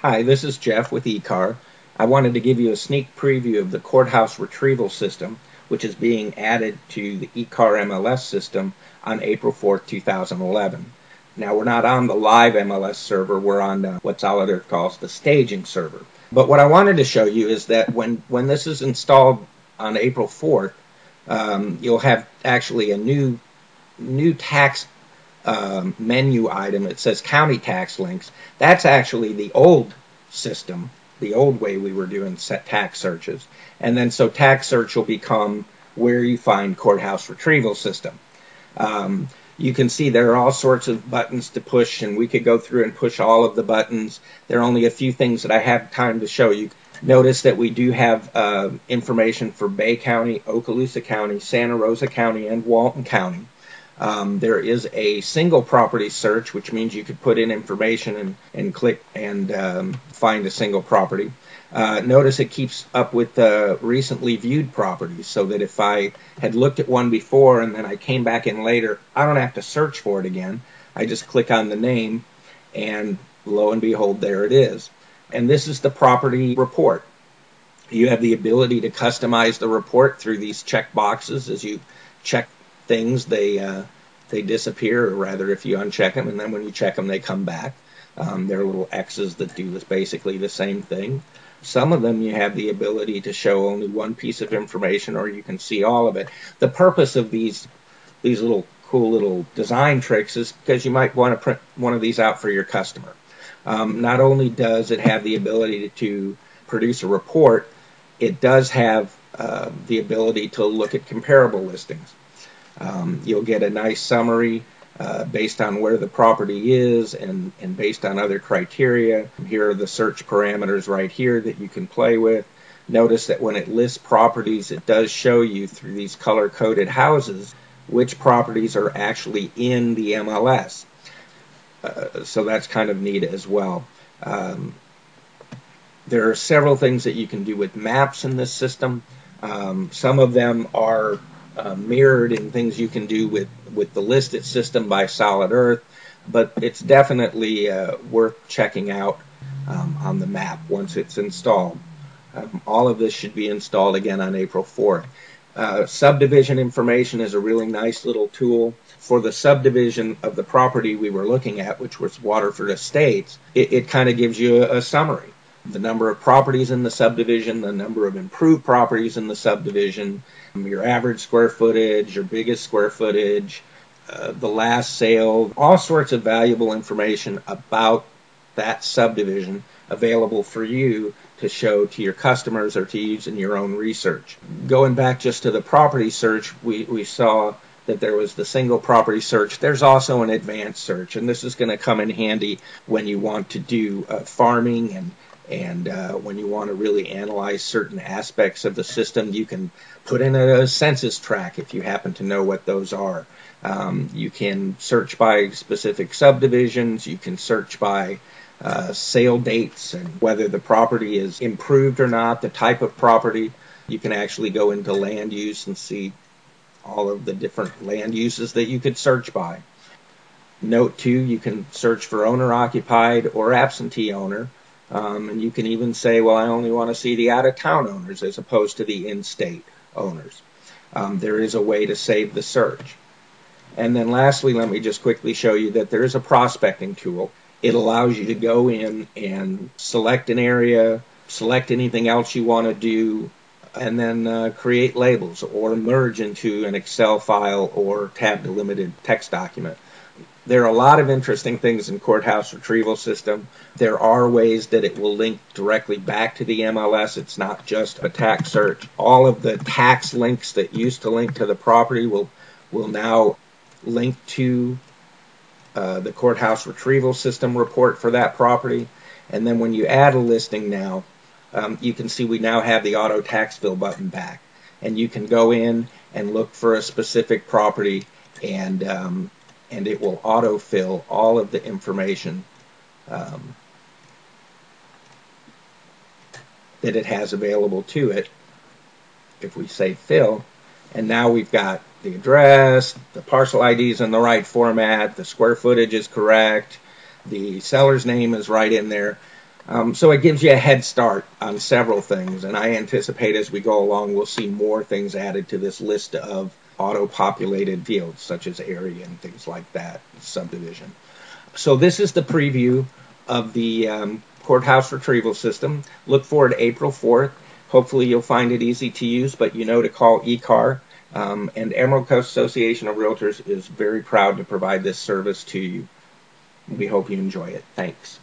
Hi, this is Jeff with ECAR. I wanted to give you a sneak preview of the Courthouse Retrieval System, which is being added to the ECAR MLS system on April 4th, 2011. Now, we're not on the live MLS server, we're on what Solid Earth calls the staging server. But what I wanted to show you is that when this is installed on April 4th, you'll have actually a new tax menu item. It says county tax links. That's actually the old system, the old way we were doing tax searches. And then so tax search will become where you find Courthouse Retrieval System. You can see there are all sorts of buttons to push, and we could go through and push all of the buttons. There are only a few things that I have time to show you. Notice that we do have information for Bay County, Okaloosa County, Santa Rosa County, and Walton County. There is a single property search, which means you could put in information and click and find a single property. Notice it keeps up with recently viewed properties, so that if I had looked at one before and then I came back in later, I don't have to search for it again. I just click on the name, and lo and behold, there it is. And this is the property report. You have the ability to customize the report through these check boxes. As you check things, they disappear, or rather if you uncheck them, and then when you check them they come back. They're little X's that do basically the same thing. Some of them you have the ability to show only one piece of information, or you can see all of it. The purpose of these little cool little design tricks is because you might want to print one of these out for your customer. Not only does it have the ability to produce a report, it does have the ability to look at comparable listings. You'll get a nice summary based on where the property is and based on other criteria. Here are the search parameters right here that you can play with. Notice that when it lists properties, it does show you through these color-coded houses which properties are actually in the MLS. So that's kind of neat as well. There are several things that you can do with maps in this system. Some of them are mirrored in things you can do with the listed system by Solid Earth, but it's definitely worth checking out on the map once it's installed. All of this should be installed again on April 4th. Subdivision information is a really nice little tool. For the subdivision of the property we were looking at, which was Waterford Estates, it kind of gives you a summary. The number of properties in the subdivision, the number of improved properties in the subdivision, your average square footage, your biggest square footage, the last sale, all sorts of valuable information about that subdivision available for you to show to your customers or to use in your own research. Going back just to the property search, we saw that there was the single property search. There's also an advanced search, and this is going to come in handy when you want to do farming and when you want to really analyze certain aspects of the system. You can put in a census tract if you happen to know what those are. You can search by specific subdivisions. You can search by sale dates and whether the property is improved or not, the type of property. You can actually go into land use and see all of the different land uses that you could search by. Note too, you can search for owner-occupied or absentee owner. And you can even say, well, I only want to see the out-of-town owners as opposed to the in-state owners. There is a way to save the search. And then lastly, let me just quickly show you that there is a prospecting tool. It allows you to go in and select an area, select anything else you want to do, and then create labels or merge into an Excel file or tab-delimited text document. There are a lot of interesting things in Courthouse Retrieval System. There are ways that it will link directly back to the MLS. It's not just a tax search. All of the tax links that used to link to the property will now link to the Courthouse Retrieval System report for that property. And then when you add a listing now, you can see we now have the auto tax fill button back. And you can go in and look for a specific property, and it will autofill all of the information that it has available to it. If we say fill, and now we've got the address, the parcel ID is in the right format, the square footage is correct, the seller's name is right in there. So it gives you a head start on several things, and I anticipate as we go along we'll see more things added to this list of auto-populated fields, such as area and things like that, subdivision. So this is the preview of the Courthouse Retrieval System. Look forward to April 4th. Hopefully you'll find it easy to use, but you know to call ECAR. And Emerald Coast Association of Realtors is very proud to provide this service to you. We hope you enjoy it. Thanks.